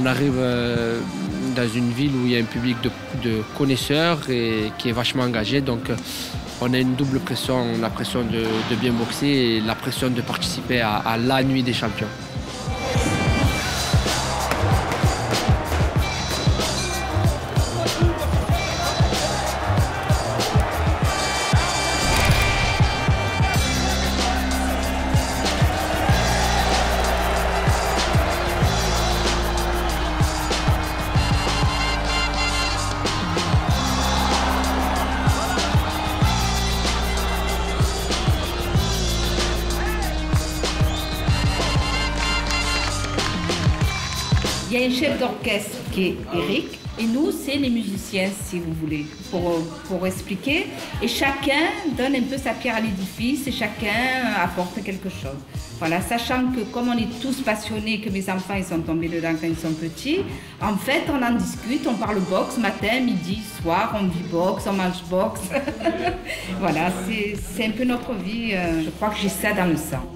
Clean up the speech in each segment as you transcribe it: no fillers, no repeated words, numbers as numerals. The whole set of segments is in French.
On arrive dans une ville où il y a un public de connaisseurs et qui est vachement engagé. Donc on a une double pression, la pression de bien boxer et la pression de participer à la nuit des champions. Il y a un chef d'orchestre qui est Eric, et nous, c'est les musiciens, si vous voulez, pour expliquer. Et chacun donne un peu sa pierre à l'édifice et chacun apporte quelque chose. Voilà, sachant que comme on est tous passionnés, que mes enfants ils sont tombés dedans quand ils sont petits, en fait, on en discute, on parle boxe matin, midi, soir, on vit boxe, on mange boxe. Voilà, c'est un peu notre vie. Je crois que j'ai ça dans le sang.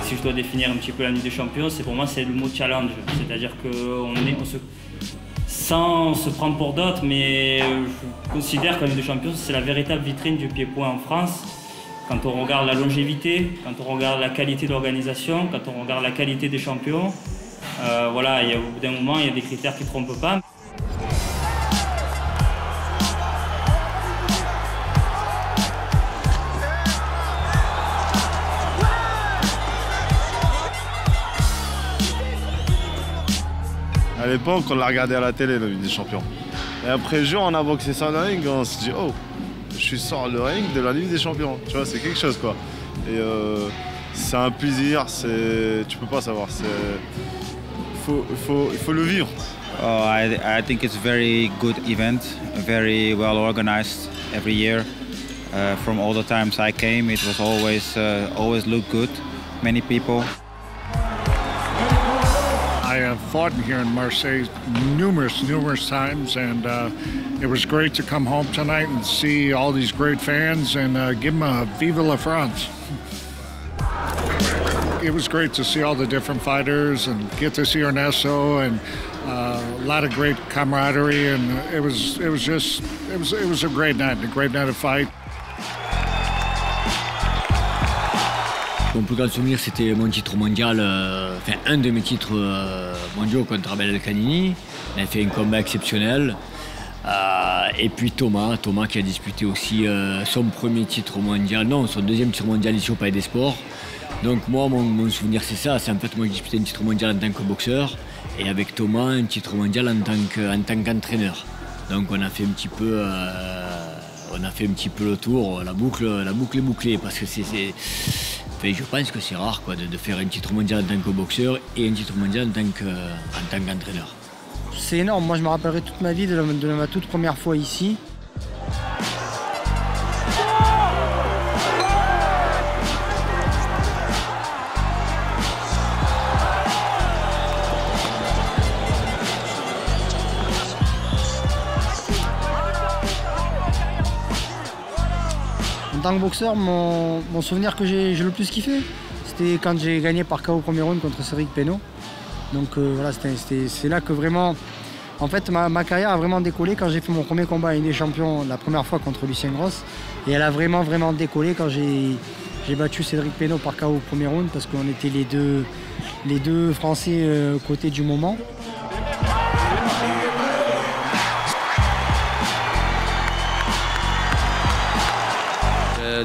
Si je dois définir un petit peu la Nuit des Champions, pour moi c'est le mot challenge. C'est-à-dire sans se prendre pour d'autres, mais je considère que la Nuit des Champions c'est la véritable vitrine du pied-point en France. Quand on regarde la longévité, quand on regarde la qualité de l'organisation, quand on regarde la qualité des champions, voilà, au bout d'un moment il y a des critères qui ne trompent pas. À l'époque, on l'a regardé à la télé, la Nuit des Champions. Et après le jour, on a boxé ça dans le ring, on se dit, oh, je suis sur le ring de la Nuit des Champions. Tu vois, c'est quelque chose, quoi. Et c'est un plaisir, tu peux pas savoir. Il faut le vivre. I think it's a very good event, very well organized every year. From all the times I came, it was always looked good. Many people. I have fought here in Marseille numerous times, and it was great to come home tonight and see all these great fans and give them a Vive la France. It was great to see all the different fighters and get to see Ernesto and a lot of great camaraderie, and it was a great night of fight. Mon plus grand souvenir, c'était mon titre mondial, enfin un de mes titres mondiaux contre Abel El-Kanini. On a fait un combat exceptionnel. Et puis Thomas qui a disputé aussi son premier titre mondial, non, son deuxième titre mondial ici au Palais des Sports. Donc moi, mon souvenir, c'est ça. C'est en fait moi qui ai disputé un titre mondial en tant que boxeur et avec Thomas, un titre mondial en tant qu'entraîneur. Donc on a fait un petit peu le tour, la boucle est bouclée parce que je pense que c'est rare quoi, de faire un titre mondial en tant que boxeur et un titre mondial en tant qu'entraîneur. C'est énorme, moi je me rappellerai toute ma vie de ma toute première fois ici. En tant que boxeur, mon souvenir que j'ai le plus kiffé, c'était quand j'ai gagné par KO au premier round contre Cédric Penaud. Donc voilà, c'est là que vraiment, en fait, ma carrière a vraiment décollé quand j'ai fait mon premier combat à Ligue des Champions la première fois contre Lucien Grosse. Et elle a vraiment décollé quand j'ai battu Cédric Penaud par KO au premier round parce qu'on était les deux Français côté du moment.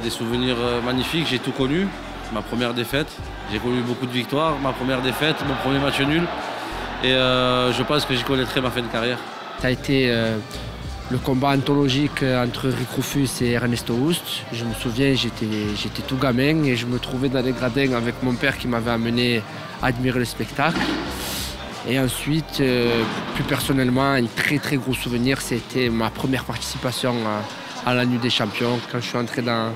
Des souvenirs magnifiques, j'ai tout connu. Ma première défaite, j'ai connu beaucoup de victoires. Ma première défaite, mon premier match nul. Et je pense que j'y connaîtrai ma fin de carrière. Ça a été le combat anthologique entre Rick Rufus et Ernesto Hoost. Je me souviens, j'étais tout gamin et je me trouvais dans les gradins avec mon père qui m'avait amené à admirer le spectacle. Et ensuite, plus personnellement, un très gros souvenir, c'était ma première participation à la Nuit des Champions, quand je suis entré dans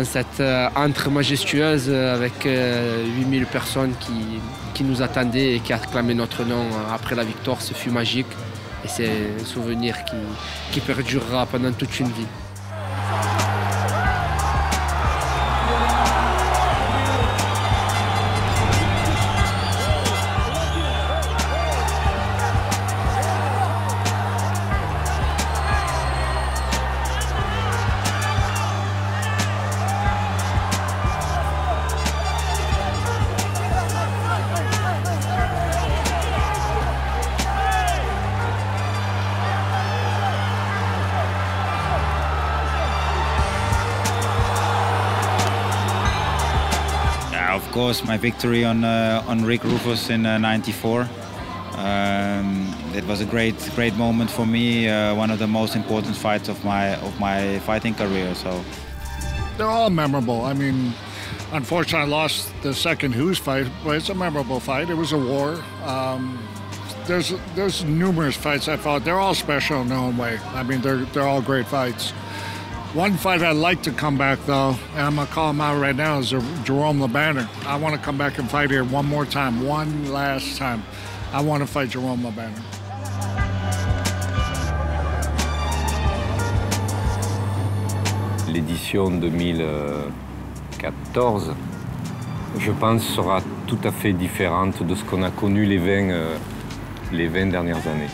cette entre majestueuse avec 8000 personnes qui nous attendaient et qui acclamaient notre nom après la victoire. Ce fut magique et c'est un souvenir qui perdurera pendant toute une vie. of course, my victory on Rick Rufus in '94. It was a great moment for me. One of the most important fights of my fighting career. So they're all memorable. I mean, unfortunately, I lost the second Hughes fight, but it's a memorable fight. It was a war. There's numerous fights I fought. They're all special in their own way. I mean, they're all great fights. One fight I'd like to come back, though, and I'm going to call him out right now, is Jerome LeBanner. I want to come back and fight here one more time, one last time. I want to fight Jerome LeBanner. L'édition 2014, je pense, sera tout à fait différente de ce qu'on a connu les 20 dernières années.